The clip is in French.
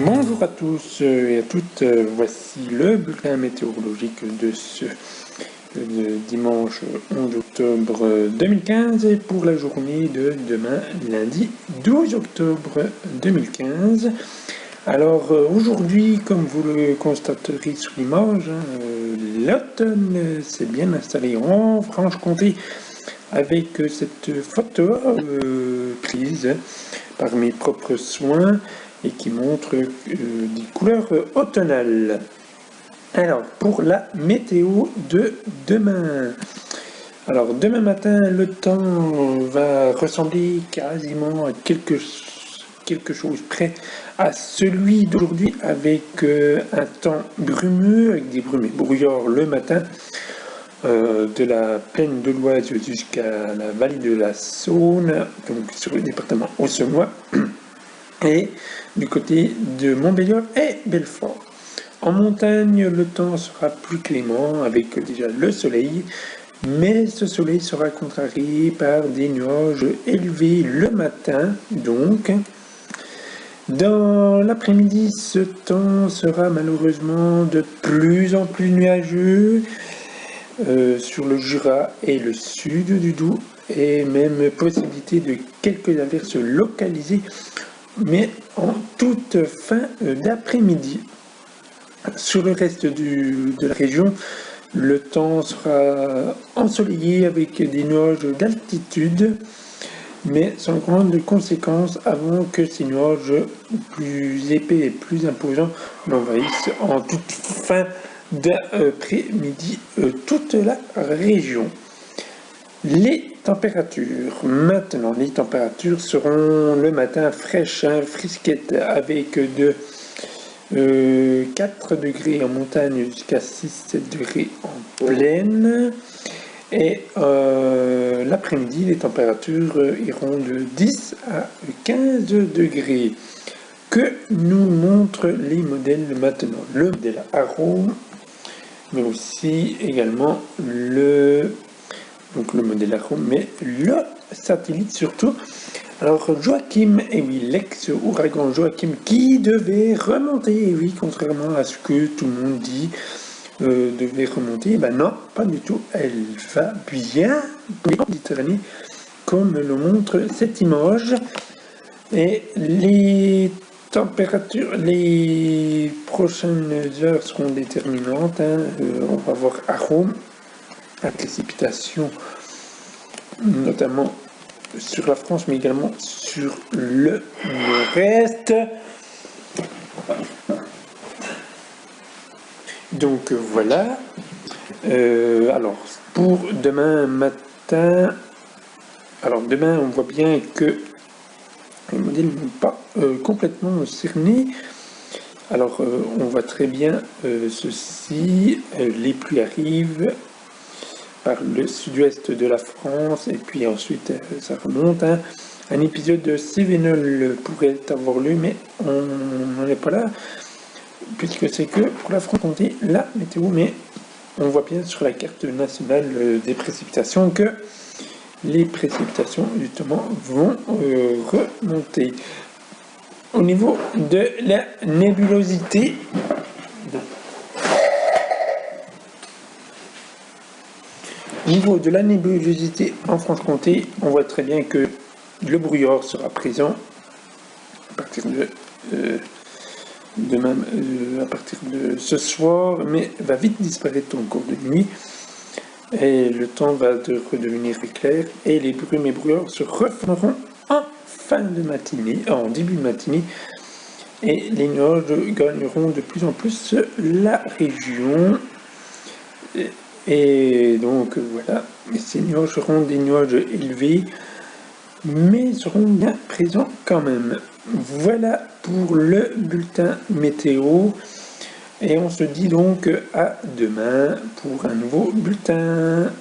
Bonjour à tous et à toutes, voici le bulletin météorologique de ce dimanche 11 octobre 2015 et pour la journée de demain, lundi 12 octobre 2015. Alors aujourd'hui, comme vous le constaterez sur l'image, l'automne s'est bien installé en Franche-Comté avec cette photo prise par mes propres soins et qui montre des couleurs automnales. Alors, pour la météo de demain. Alors, demain matin, le temps va ressembler quasiment à quelque chose près à celui d'aujourd'hui, avec un temps brumeux, avec des brumes et brouillards le matin, de la plaine de l'Oise jusqu'à la vallée de la Saône, donc sur le département auxerrois, et du côté de Montbéliard et Belfort. En montagne, le temps sera plus clément avec déjà le soleil, mais ce soleil sera contrarié par des nuages élevés le matin. Donc, dans l'après-midi, ce temps sera malheureusement de plus en plus nuageux sur le Jura et le sud du Doubs, et même possibilité de quelques averses localisées, mais en toute fin d'après-midi. Sur le reste de la région, le temps sera ensoleillé avec des nuages d'altitude, mais sans grandes conséquences avant que ces nuages plus épais et plus imposants n'envahissent en toute fin d'après-midi toute la région. Les températures. Maintenant, les températures seront le matin fraîches, frisquettes, avec de 4 degrés en montagne jusqu'à 6-7 degrés en plaine. Et l'après-midi, les températures iront de 10 à 15 degrés. Que nous montrent les modèles maintenant? Le modèle arôme, mais aussi également le modèle arôme, mais le satellite surtout. Alors Joachim, et oui, l'ex-ouragan Joachim qui devait remonter, et oui, contrairement à ce que tout le monde dit, devait remonter, ben non, pas du tout, elle va bien en Méditerranée, comme le montre cette image. Et les températures, les prochaines heures seront déterminantes, on va voir arôme, la précipitation, notamment sur la France, mais également sur le nord-est. Donc voilà. Alors, pour demain matin, alors demain, on voit bien que les modèles ne vont pas complètement cerner. Alors, on voit très bien ceci. Les pluies arrivent par le sud-ouest de la France, et puis ensuite ça remonte. Un épisode de Cévenol pourrait avoir lieu, mais on n'en est pas là, puisque c'est que pour la Franche-Comté, la météo, mais on voit bien sur la carte nationale des précipitations que les précipitations justement vont remonter. Au niveau de la nébulosité, en Franche-Comté, on voit très bien que le brouillard sera présent à partir à partir de ce soir, mais va vite disparaître au cours de nuit, et le temps va redevenir clair, et les brumes et brouillards se reformeront en fin de matinée, en début de matinée, et les nuages gagneront de plus en plus la région. Et donc voilà, ces nuages seront des nuages élevés, mais seront bien présents quand même. Voilà pour le bulletin météo, et on se dit donc à demain pour un nouveau bulletin.